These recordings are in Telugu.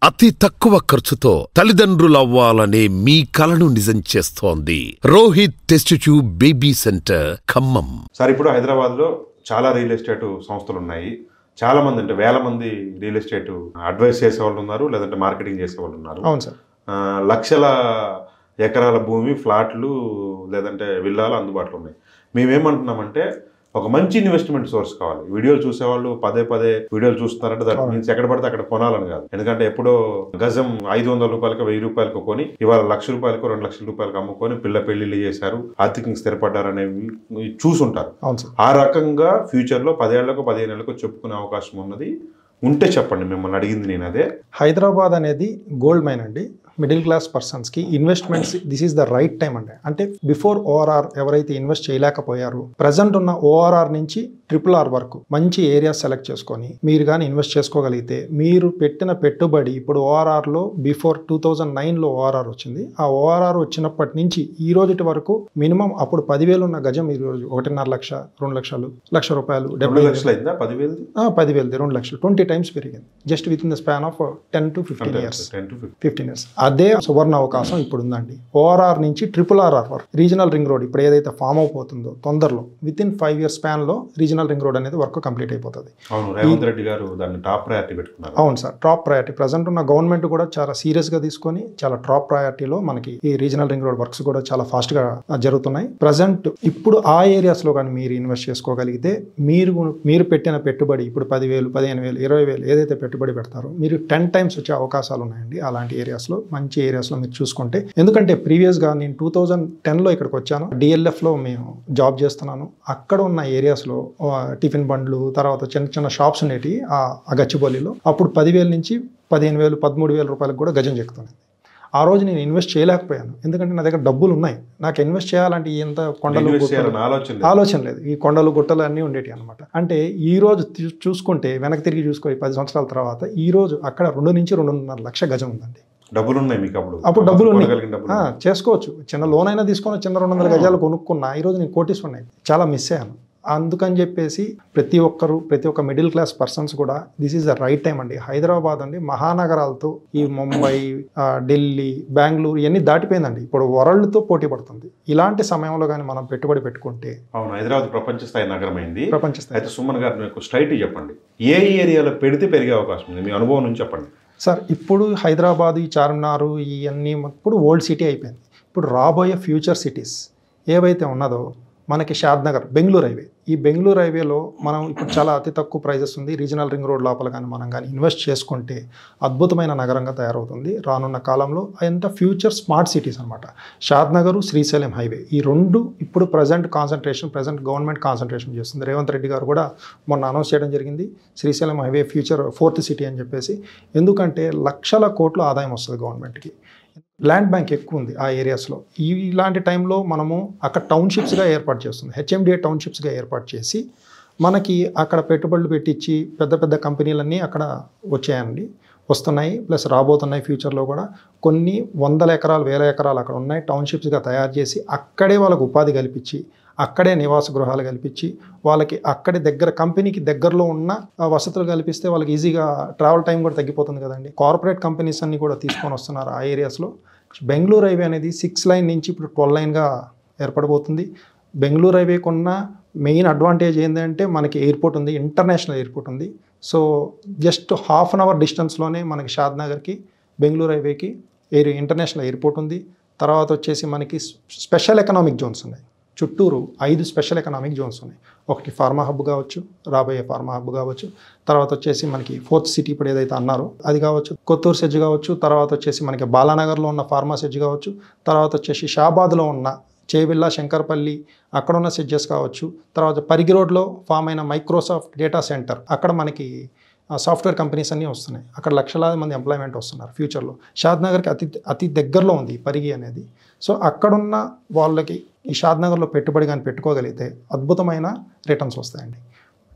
అతి తక్కువ ఖర్చుతో తల్లిదండ్రులవ్వాలనే మీ కలను నిజం చేస్తోంది Rohit test tube baby centre Khammam. Sir, ఇప్పుడు హైదరాబాద్లో చాలా రియల్ ఎస్టేట్ సంస్థలు ఉన్నాయి. చాలా మంది అంటే వేల మంది రియల్ ఎస్టేట్ అడ్వైస్ చేసే వాళ్ళు ఉన్నారు, లేదంటే మార్కెటింగ్ చేసే వాళ్ళు ఉన్నారు. అవును సార్. లక్షల ఎకరాల భూమి, ఫ్లాట్లు లేదంటే విల్లాలు అందుబాటులో ఉన్నాయి. మేమేమంటున్నామంటే ఒక మంచి ఇన్వెస్ట్మెంట్ సోర్స్ కావాలి. వీడియోలు చూసేవాళ్ళు పదే పదే వీడియోలు చూస్తున్నారంటే దట్ మీన్స్ ఎక్కడ పడితే అక్కడ కొనాలని కాదు. ఎందుకంటే ఎప్పుడో గజం 500 రూపాయలకు 1000 రూపాయలకు కొని ఇవాళ ₹1,00,000 2,00,000 అమ్ముకొని పిల్ల పెళ్లిళ్ళు చేశారు, ఆర్థికంగా స్థిరపడ్డారనేవి చూసుంటారు. ఆ రకంగా ఫ్యూచర్లో 10 ఏళ్లకు 15 ఏళ్లకు చెప్పుకునే అవకాశం ఉన్నది ఉంటే చెప్పండి. మిమ్మల్ని అడిగింది నేను అదే. హైదరాబాద్ అనేది గోల్డ్ మైన్ అండి. మిడిల్ క్లాస్ పర్సన్స్కి investments this is the right time అండి. అంటే బిఫోర్ ఓఆర్ఆర్ ఎవరైతే ఇన్వెస్ట్ చేయలేకపోయారో ప్రజెంట్ ఉన్న ఓఆర్ఆర్ నుంచి RRR వరకు మంచి ఏరియాస్ సెలెక్ట్ చేసుకొని మీరు కానీ ఇన్వెస్ట్ చేసుకోగలిగితే మీరు పెట్టిన పెట్టుబడి ఇప్పుడు ఓఆర్ఆర్లో బిఫోర్ 2009లో ఓఆర్ఆర్ వచ్చింది. ఆ ఓఆర్ఆర్ వచ్చినప్పటి నుంచి ఈ రోజు వరకు మినిమం అప్పుడు 10,000 ఉన్న గజం ఈ రోజు 1.5 లక్ష, 2 లక్షలు, ₹1,00,000, 70 లక్షలు అయిందా? 10,000 2 లక్షలు 20 టైమ్స్ పెరిగింది just with in the span of 10 to 15 years. 15 years. అదే సువర్ణ అవకాశం ఇప్పుడు ఉందండి. ఓఆర్ఆర్ నుంచి RRR వరకు రీజనల్ రింగ్ రోడ్ ఇప్పుడు ఏదైతే ఫామ్ అయిపోతుందో తొందరలో విత్ ఇన్ 5 years స్పాన్ లో రీజనల్ రింగ్ రోడ్ అనేది వర్క్ కంప్లీట్ అయిపోతుంది. రేవంత్ రెడ్డి గారు దాన్ని టాప్ ప్రయారిటీ పెట్టుకున్నారు. అవును సార్, టాప్ ప్రయారిటీ. ప్రజెంట్ ఉన్న గవర్నమెంట్ కూడా చాలా సీరియస్ గా తీసుకొని చాలా టాప్ ప్రయారిటీలో మనకి ఈ రీజనల్ రింగ్ రోడ్ వర్క్స్ కూడా చాలా ఫాస్ట్ గా జరుగుతున్నాయి. ప్రజెంట్ ఇప్పుడు ఆ ఏరియాస్ లో కానీ మీరు ఇన్వెస్ట్ చేసుకోగలిగితే మీరు పెట్టిన పెట్టుబడి ఇప్పుడు 10,000, 15,000, 20,000 ఏదైతే పెట్టుబడి పెడతారో మీరు 10 times వచ్చే అవకాశాలు ఉన్నాయండి. అలాంటి ఏరియాస్ లో మంచి ఏరియాస్లో మీరు చూసుకుంటే. ఎందుకంటే ప్రీవియస్గా నేను 2010లో ఇక్కడికి వచ్చాను. DLFలో మేము జాబ్ చేస్తున్నాను. అక్కడ ఉన్న ఏరియాస్లో టిఫిన్ బండ్లు, తర్వాత చిన్న చిన్న షాప్స్ ఉండేవి ఆ గచ్చిబౌలిలో. అప్పుడు 10,000 నుంచి 15,000, 13,000 రూపాయలకు కూడా గజం చెక్కుతుంది. ఆ రోజు నేను ఇన్వెస్ట్ చేయలేకపోయాను. ఎందుకంటే నా దగ్గర డబ్బులు ఉన్నాయి. నాకు ఇన్వెస్ట్ చేయాలంటే ఎంత కొండలు ఆలోచన లేదు. ఈ కొండలు గుట్టలు అన్నీ ఉండేవి అనమాట. అంటే ఈ రోజు చూసుకుంటే వెనక్కి తిరిగి చూసుకో 10 సంవత్సరాల తర్వాత ఈ రోజు అక్కడ 2 నుంచి 2.5 లక్ష గజం ఉందండి. డబ్బులు ఉన్నాయి మీకు అప్పుడు డబ్బులు ఉన్నాయి, చేసుకోవచ్చు. చిన్న లోన్ అయినా తీసుకొని చిన్న 200 గజాలు కొనుక్కున్నా ఈరోజు నేను కోటీశ్వరుని. చాలా మిస్ అయ్యాను. అందుకని చెప్పేసి ప్రతి ఒక్క మిడిల్ క్లాస్ పర్సన్స్ కూడా this is the right time అండి. హైదరాబాద్ అండి మహానగరాలతో ఈ ముంబై, ఢిల్లీ, బెంగళూరు ఇవన్నీ దాటిపోయిందండి. ఇప్పుడు వరల్డ్తో పోటీ పడుతుంది. ఇలాంటి సమయంలో కానీ మనం పెట్టుబడి పెట్టుకుంటే. అవును, హైదరాబాద్ ప్రపంచ స్థాయి నగరం అయింది. ప్రపంచ స్థాయి. అయితే సుమన్ గారు మీకు స్ట్రైట్ చెప్పండి, ఏ ఏరియాలో పెడితే పెరిగే అవకాశం ఉంది? మీ అనుభవం నుంచి చెప్పండి సార్. ఇప్పుడు హైదరాబాద్, ఈ చార్మినార్ ఇవన్నీ ఇప్పుడు ఓల్డ్ సిటీ అయిపోయింది. ఇప్పుడు రాబోయే ఫ్యూచర్ సిటీస్ ఏవైతే ఉన్నదో మనకి షాద్నగర్, బెంగళూరు హైవే. ఈ బెంగళూరు హైవేలో మనం ఇప్పుడు చాలా అతి తక్కువ ప్రైజెస్ ఉంది. రీజనల్ రింగ్ రోడ్ లోపల కానీ మనం కానీ ఇన్వెస్ట్ చేసుకుంటే అద్భుతమైన నగరంగా తయారవుతుంది రానున్న కాలంలో. అదంతా ఫ్యూచర్ స్మార్ట్ సిటీస్ అనమాట. షాద్నగర్, శ్రీశైలం హైవే ఈ రెండు ఇప్పుడు ప్రజెంట్ గవర్నమెంట్ కాన్సన్ట్రేషన్ చేస్తుంది. రేవంత్ రెడ్డి గారు కూడా మొన్న అనౌన్స్ చేయడం జరిగింది Srisailam highway future 4th city అని చెప్పేసి. ఎందుకంటే లక్షల కోట్ల ఆదాయం వస్తుంది గవర్నమెంట్కి. ల్యాండ్ బ్యాంక్ ఎక్కువ ఉంది ఆ ఏరియాస్లో. ఇలాంటి టైంలో మనము అక్కడ టౌన్షిప్స్గా ఏర్పాటు చేస్తుంది. HMDA టౌన్షిప్స్గా ఏర్పాటు చేసి మనకి అక్కడ పెట్టుబడులు పెట్టించి పెద్ద పెద్ద కంపెనీలన్నీ అక్కడ వస్తున్నాయి. ప్లస్ రాబోతున్నాయి ఫ్యూచర్లో కూడా. కొన్ని 100 ఎకరాలు 1000 ఎకరాలు అక్కడ ఉన్నాయి. టౌన్షిప్స్గా తయారు చేసి అక్కడే వాళ్ళకు ఉపాధి కల్పించి అక్కడే నివాస గృహాలు కల్పించి వాళ్ళకి అక్కడే కంపెనీకి దగ్గరలో ఉన్న వసతులు కల్పిస్తే వాళ్ళకి ఈజీగా ట్రావెల్ టైం కూడా తగ్గిపోతుంది కదండి. కార్పొరేట్ కంపెనీస్ అన్ని కూడా తీసుకొని వస్తున్నారు ఆ ఏరియాస్లో. బెంగళూరు హైవే అనేది 6 లైన్ నుంచి ఇప్పుడు 12 లైన్గా ఏర్పడబోతుంది. బెంగళూరు హైవేకి ఉన్న మెయిన్ అడ్వాంటేజ్ ఏంటంటే మనకి ఎయిర్పోర్ట్ ఉంది, ఇంటర్నేషనల్ ఎయిర్పోర్ట్ ఉంది. సో జస్ట్ ½ an hour డిస్టెన్స్లోనే మనకి షాద్నగర్కి, బెంగళూరు హైవేకి ఇంటర్నేషనల్ ఎయిర్పోర్ట్ ఉంది. తర్వాత వచ్చేసి మనకి స్పెషల్ ఎకనామిక్ జోన్స్ ఉన్నాయి. చుట్టూరు 5 స్పెషల్ ఎకనామిక్ జోన్స్ ఉన్నాయి. ఒకటి ఫార్మా హబ్ కావచ్చు, రాబోయే ఫార్మా హబ్ కావచ్చు. తర్వాత వచ్చేసి మనకి 4th సిటీ ఇప్పుడు ఏదైతే అన్నారో అది కావచ్చు, కొత్తూరు సెజ్ కావచ్చు. తర్వాత వచ్చేసి మనకి బాలానగర్లో ఉన్న ఫార్మా సెజ్ కావచ్చు. తర్వాత వచ్చేసి షాబాద్లో ఉన్న చేవిల్లా, శంకర్పల్లి అక్కడ ఉన్న సెడ్జెస్ కావచ్చు. తర్వాత పరిగి రోడ్లో ఫామ్ అయిన మైక్రోసాఫ్ట్ డేటా సెంటర్ అక్కడ మనకి సాఫ్ట్వేర్ కంపెనీస్ అన్నీ వస్తున్నాయి. అక్కడ లక్షలాది మంది ఎంప్లాయ్మెంట్ వస్తున్నారు ఫ్యూచర్లో. షాద్నగర్కి అతి దగ్గరలో ఉంది పరిగి అనేది. సో అక్కడున్న వాళ్ళకి ఈ షాద్నగర్లో పెట్టుబడి కానీ పెట్టుకోగలిగితే అద్భుతమైన రిటర్న్స్ వస్తాయండి.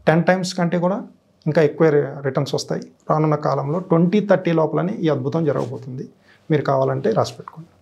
10 times కంటే కూడా ఇంకా ఎక్కువ రిటర్న్స్ వస్తాయి రానున్న కాలంలో. 2030 లోపలనే ఈ అద్భుతం జరగబోతుంది. మీరు కావాలంటే రాసి పెట్టుకోండి.